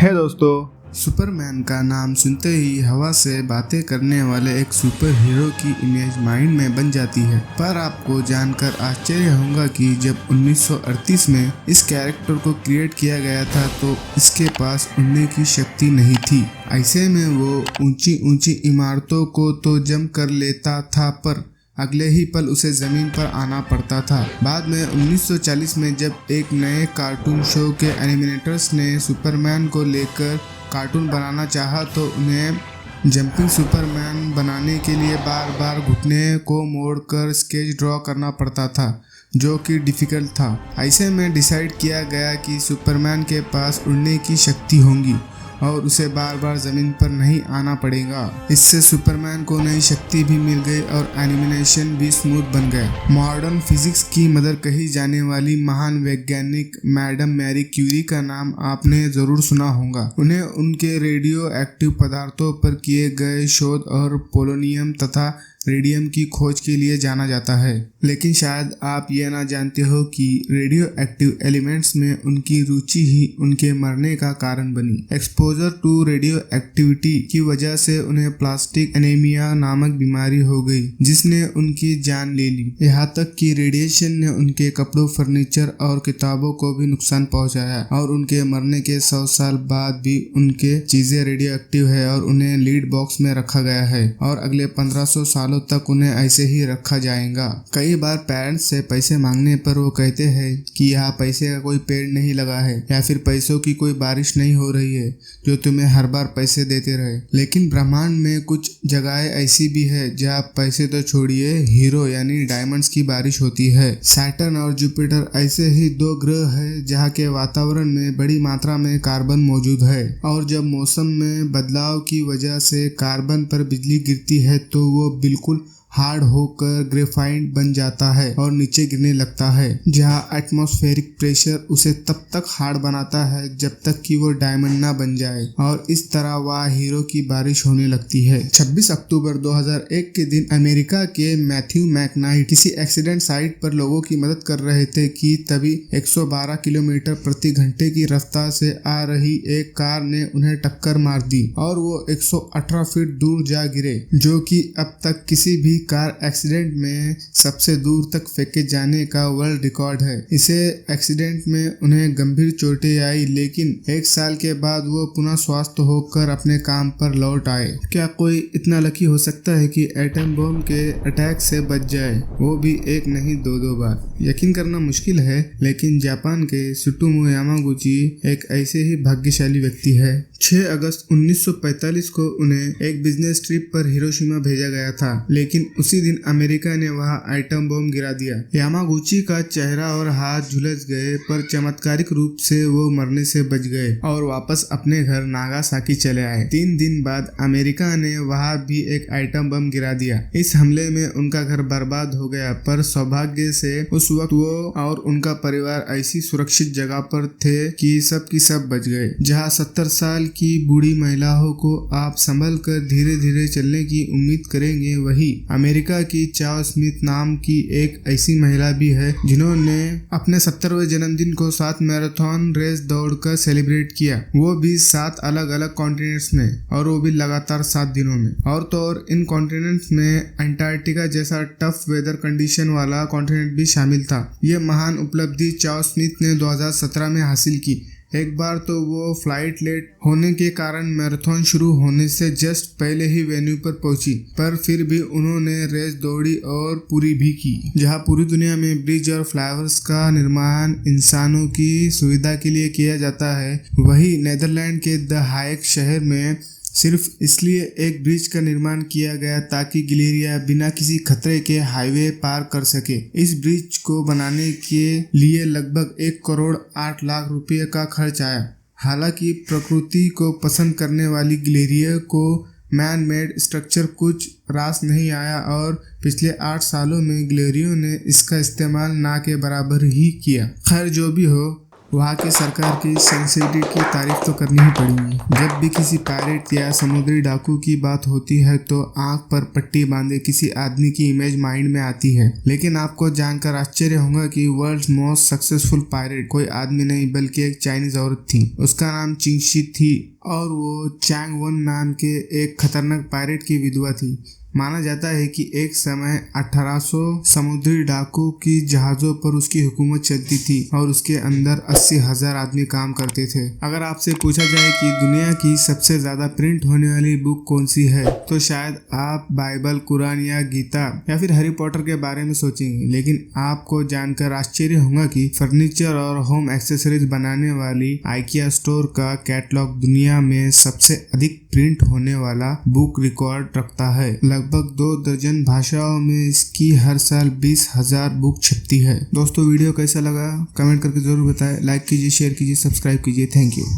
है दोस्तों, सुपरमैन का नाम सुनते ही हवा से बातें करने वाले एक सुपर हीरो की इमेज माइंड में बन जाती है। पर आपको जानकर आश्चर्य होगा कि जब 1938 में इस कैरेक्टर को क्रिएट किया गया था तो इसके पास उड़ने की शक्ति नहीं थी। ऐसे में वो ऊंची ऊंची इमारतों को तो जम कर लेता था पर अगले ही पल उसे जमीन पर आना पड़ता था। बाद में 1940 में जब एक नए कार्टून शो के एनिमेटर्स ने सुपरमैन को लेकर कार्टून बनाना चाहा तो उन्हें जंपिंग सुपरमैन बनाने के लिए बार बार घुटने को मोड़कर स्केच ड्रॉ करना पड़ता था, जो कि डिफिकल्ट था। ऐसे में डिसाइड किया गया कि सुपरमैन के पास उड़ने की शक्ति होगी और उसे बार बार जमीन पर नहीं आना पड़ेगा। इससे सुपरमैन को नई शक्ति भी मिल गई और एनिमेशन भी स्मूथ बन गए। मॉडर्न फिजिक्स की मदर कही जाने वाली महान वैज्ञानिक मैडम मैरी क्यूरी का नाम आपने जरूर सुना होगा। उन्हें उनके रेडियो एक्टिव पदार्थों पर किए गए शोध और पोलोनियम तथा रेडियम की खोज के लिए जाना जाता है। लेकिन शायद आप यह ना जानते हो कि रेडियो एक्टिव एलिमेंट्स में उनकी रुचि ही उनके मरने का कारण बनी। एक्सपोजर टू रेडियो एक्टिविटी की वजह से उन्हें प्लास्टिक एनीमिया नामक बीमारी हो गई, जिसने उनकी जान ले ली। यहाँ तक कि रेडिएशन ने उनके कपड़ों, फर्नीचर और किताबों को भी नुकसान पहुँचाया और उनके मरने के 100 साल बाद भी उनके चीजें रेडियो एक्टिव है और उन्हें लीड बॉक्स में रखा गया है और अगले 1500 सालों तक उन्हें ऐसे ही रखा जाएगा। कई बार पेरेंट्स से पैसे मांगने पर वो कहते हैं कि यहाँ पैसे का कोई पेड़ नहीं लगा है या फिर पैसों की कोई बारिश नहीं हो रही है जो तुम्हें हर बार पैसे देते रहे। लेकिन ब्रह्मांड में कुछ जगहें ऐसी भी है जहाँ पैसे तो छोड़िए, हीरो यानी डायमंड्स की बारिश होती है। सैटर्न और जुपिटर ऐसे ही दो ग्रह है जहाँ के वातावरण में बड़ी मात्रा में कार्बन मौजूद है और जब मौसम में बदलाव की वजह से कार्बन पर बिजली गिरती है तो वो बिल्कुल हार्ड होकर ग्रेफाइट बन जाता है और नीचे गिरने लगता है, जहां एटमॉस्फेरिक प्रेशर उसे तब तक हार्ड बनाता है जब तक कि वो डायमंड ना बन जाए और इस तरह वह हीरो की बारिश होने लगती है। 26 अक्टूबर 2001 के दिन अमेरिका के मैथ्यू मैकनाइट किसी एक्सीडेंट साइट पर लोगों की मदद कर रहे थे कि तभी 112 किलोमीटर प्रति घंटे की रफ्तार से आ रही एक कार ने उन्हें टक्कर मार दी और वो 118 फीट दूर जा गिरे, जो कि अब तक किसी भी कार एक्सीडेंट में सबसे दूर तक फेंके जाने का वर्ल्ड रिकॉर्ड है। इसे एक्सीडेंट में उन्हें गंभीर चोटें आई, लेकिन एक साल के बाद वो पुनः स्वस्थ होकर अपने काम पर लौट आए। क्या कोई इतना लकी हो सकता है कि एटम बम के अटैक से बच जाए, वो भी एक नहीं दो बार? यकीन करना मुश्किल है, लेकिन जापान के त्सुटोमु यामागुची एक ऐसे ही भाग्यशाली व्यक्ति है। 6 अगस्त 1945 को उन्हें एक बिजनेस ट्रिप पर हिरोशिमा भेजा गया था, लेकिन उसी दिन अमेरिका ने वहां एटम बम गिरा दिया। यामागुची का चेहरा और हाथ झुलस गए, पर चमत्कारिक रूप से वो मरने से बच गए और वापस अपने घर नागासाकी चले आए। 3 दिन बाद अमेरिका ने वहां भी एक एटम बम गिरा दिया। इस हमले में उनका घर बर्बाद हो गया, पर सौभाग्य से उस वक्त वो और उनका परिवार ऐसी सुरक्षित जगह पर थे कि सब की सब बच गए। जहाँ 70 साल की बूढ़ी महिलाओं को आप संभल कर धीरे धीरे चलने की उम्मीद करेंगे, वही अमेरिका की चाओ स्मिथ नाम की एक ऐसी महिला भी है जिन्होंने अपने 70वें जन्मदिन को 7 मैराथन रेस दौड़कर सेलिब्रेट किया, वो भी 7 अलग अलग कॉन्टिनेंट्स में, और वो भी लगातार 7 दिनों में। और तो और इन कॉन्टिनेंट्स में अंटार्कटिका जैसा टफ वेदर कंडीशन वाला कॉन्टिनेंट भी शामिल था। ये महान उपलब्धि चाओ स्मिथ ने 2017 में हासिल की। एक बार तो वो फ्लाइट लेट होने के कारण मैराथन शुरू होने से जस्ट पहले ही वेन्यू पर पहुंची, पर फिर भी उन्होंने रेस दौड़ी और पूरी भी की। जहां पूरी दुनिया में ब्रिज और फ्लाईओवर्स का निर्माण इंसानों की सुविधा के लिए किया जाता है, वही नेदरलैंड के द हाइक शहर में सिर्फ इसलिए एक ब्रिज का निर्माण किया गया ताकि गिलेरिया बिना किसी खतरे के हाईवे पार कर सके। इस ब्रिज को बनाने के लिए लगभग 1 करोड़ 8 लाख रुपए का खर्च आया। हालांकि प्रकृति को पसंद करने वाली गिलेरिया को मैन मेड स्ट्रक्चर कुछ रास नहीं आया और पिछले 8 सालों में गिलेरियो ने इसका इस्तेमाल ना के बराबर ही किया। खैर जो भी हो, वहाँ की सरकार की सेंसिटिविटी की तारीफ तो करनी ही पड़ेगी। जब भी किसी पायरेट या समुद्री डाकू की बात होती है तो आंख पर पट्टी बांधे किसी आदमी की इमेज माइंड में आती है। लेकिन आपको जानकर आश्चर्य होगा कि वर्ल्ड्स मोस्ट सक्सेसफुल पायरेट कोई आदमी नहीं बल्कि एक चाइनीज औरत थी। उसका नाम चिंगशी थी और वो चैंग वन नाम के एक खतरनाक पायरेट की विधवा थी। माना जाता है कि एक समय 1800 समुद्री डाकू की जहाजों पर उसकी हुकूमत चलती थी और उसके अंदर 80,000 आदमी काम करते थे। अगर आपसे पूछा जाए कि दुनिया की सबसे ज्यादा प्रिंट होने वाली बुक कौन सी है तो शायद आप बाइबल, कुरान या गीता या फिर हैरी पॉटर के बारे में सोचेंगे। लेकिन आपको जानकर आश्चर्य होगा कि फर्नीचर और होम एक्सेसरीज बनाने वाली आइकिया स्टोर का कैटलॉग दुनिया में सबसे अधिक प्रिंट होने वाला बुक रिकॉर्ड रखता है। लगभग 2 दर्जन भाषाओं में इसकी हर साल 20,000 बुक छपती है। दोस्तों वीडियो कैसा लगा कमेंट करके जरूर बताएं। लाइक कीजिए, शेयर कीजिए, सब्सक्राइब कीजिए। Thank you.